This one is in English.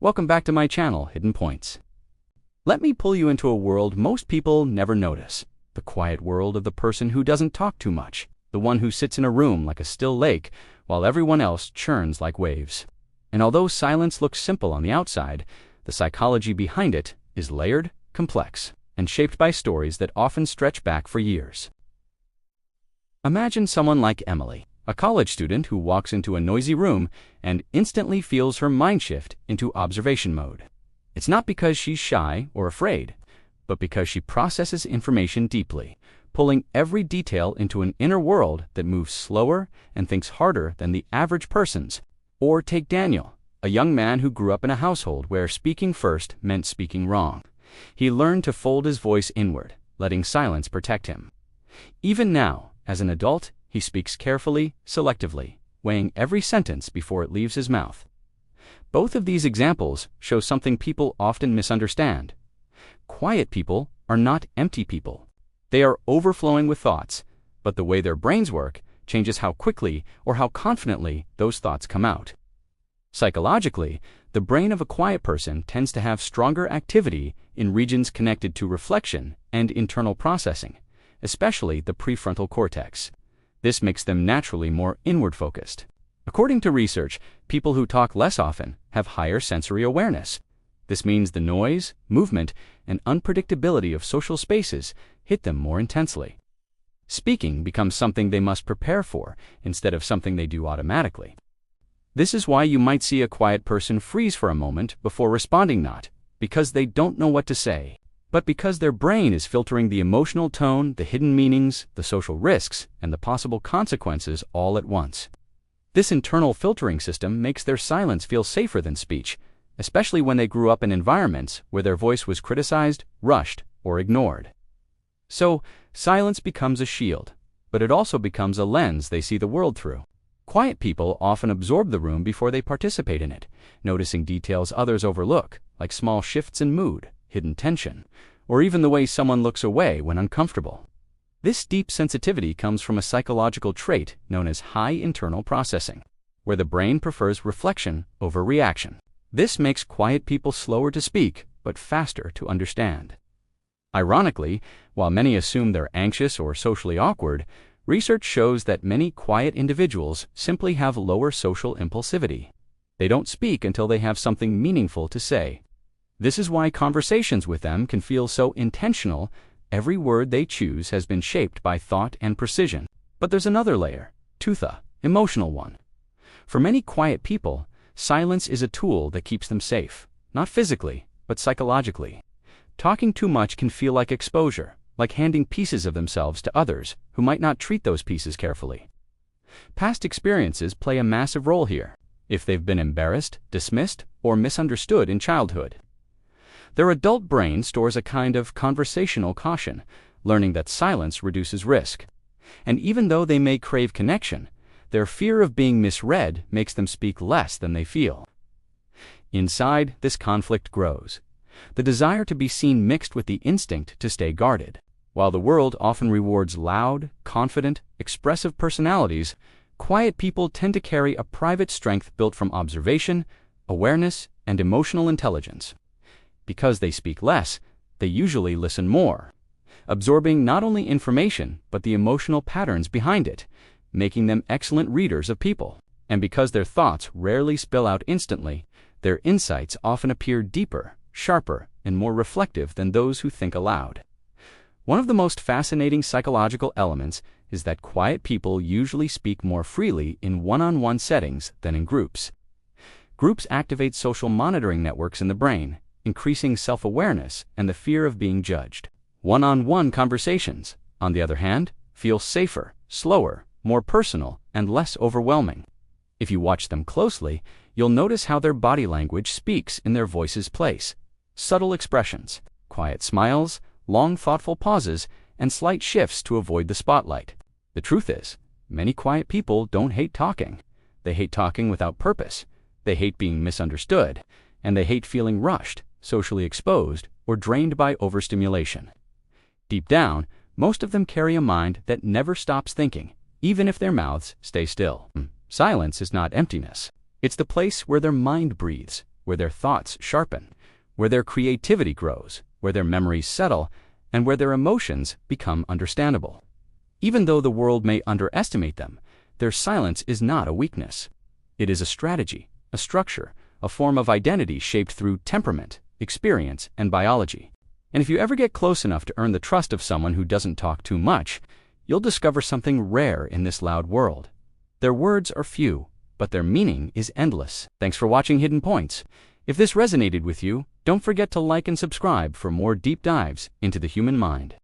Welcome back to my channel, Hidden Points. Let me pull you into a world most people never notice. The quiet world of the person who doesn't talk too much. The one who sits in a room like a still lake while everyone else churns like waves. And although silence looks simple on the outside, the psychology behind it is layered, complex, and shaped by stories that often stretch back for years. Imagine someone like Emily, a college student who walks into a noisy room and instantly feels her mind shift into observation mode. It's not because she's shy or afraid, but because she processes information deeply, pulling every detail into an inner world that moves slower and thinks harder than the average person's. Or take Daniel, a young man who grew up in a household where speaking first meant speaking wrong. He learned to fold his voice inward, letting silence protect him. Even now, as an adult, he speaks carefully, selectively, weighing every sentence before it leaves his mouth. Both of these examples show something people often misunderstand. Quiet people are not empty people. They are overflowing with thoughts, but the way their brains work changes how quickly or how confidently those thoughts come out. Psychologically, the brain of a quiet person tends to have stronger activity in regions connected to reflection and internal processing, especially the prefrontal cortex. This makes them naturally more inward-focused. According to research, people who talk less often have higher sensory awareness. This means the noise, movement, and unpredictability of social spaces hit them more intensely. Speaking becomes something they must prepare for instead of something they do automatically. This is why you might see a quiet person freeze for a moment before responding, not because they don't know what to say, but because their brain is filtering the emotional tone, the hidden meanings, the social risks, and the possible consequences all at once. This internal filtering system makes their silence feel safer than speech, especially when they grew up in environments where their voice was criticized, rushed, or ignored. So, silence becomes a shield, but it also becomes a lens they see the world through. Quiet people often absorb the room before they participate in it, noticing details others overlook, like small shifts in mood, hidden tension, or even the way someone looks away when uncomfortable. This deep sensitivity comes from a psychological trait known as high internal processing, where the brain prefers reflection over reaction. This makes quiet people slower to speak, but faster to understand. Ironically, while many assume they're anxious or socially awkward, research shows that many quiet individuals simply have lower social impulsivity. They don't speak until they have something meaningful to say. This is why conversations with them can feel so intentional. Every word they choose has been shaped by thought and precision. But there's another layer, the emotional one. For many quiet people, silence is a tool that keeps them safe, not physically, but psychologically. Talking too much can feel like exposure, like handing pieces of themselves to others who might not treat those pieces carefully. Past experiences play a massive role here, if they've been embarrassed, dismissed, or misunderstood in childhood. Their adult brain stores a kind of conversational caution, learning that silence reduces risk. And even though they may crave connection, their fear of being misread makes them speak less than they feel. Inside, this conflict grows. The desire to be seen mixed with the instinct to stay guarded. While the world often rewards loud, confident, expressive personalities, quiet people tend to carry a private strength built from observation, awareness, and emotional intelligence. Because they speak less, they usually listen more, absorbing not only information but the emotional patterns behind it, making them excellent readers of people. And because their thoughts rarely spill out instantly, their insights often appear deeper, sharper, and more reflective than those who think aloud. One of the most fascinating psychological elements is that quiet people usually speak more freely in one-on-one settings than in groups. Groups activate social monitoring networks in the brain, increasing self-awareness and the fear of being judged. One-on-one conversations, on the other hand, feel safer, slower, more personal, and less overwhelming. If you watch them closely, you'll notice how their body language speaks in their voice's place. Subtle expressions, quiet smiles, long thoughtful pauses, and slight shifts to avoid the spotlight. The truth is, many quiet people don't hate talking. They hate talking without purpose. They hate being misunderstood, and they hate feeling rushed, socially exposed, or drained by overstimulation. Deep down, most of them carry a mind that never stops thinking, even if their mouths stay still. Silence is not emptiness. It's the place where their mind breathes, where their thoughts sharpen, where their creativity grows, where their memories settle, and where their emotions become understandable. Even though the world may underestimate them, their silence is not a weakness. It is a strategy, a structure, a form of identity shaped through temperament, experience, and biology. And if you ever get close enough to earn the trust of someone who doesn't talk too much, you'll discover something rare in this loud world. Their words are few, but their meaning is endless. Thanks for watching Hidden Points. If this resonated with you, don't forget to like and subscribe for more deep dives into the human mind.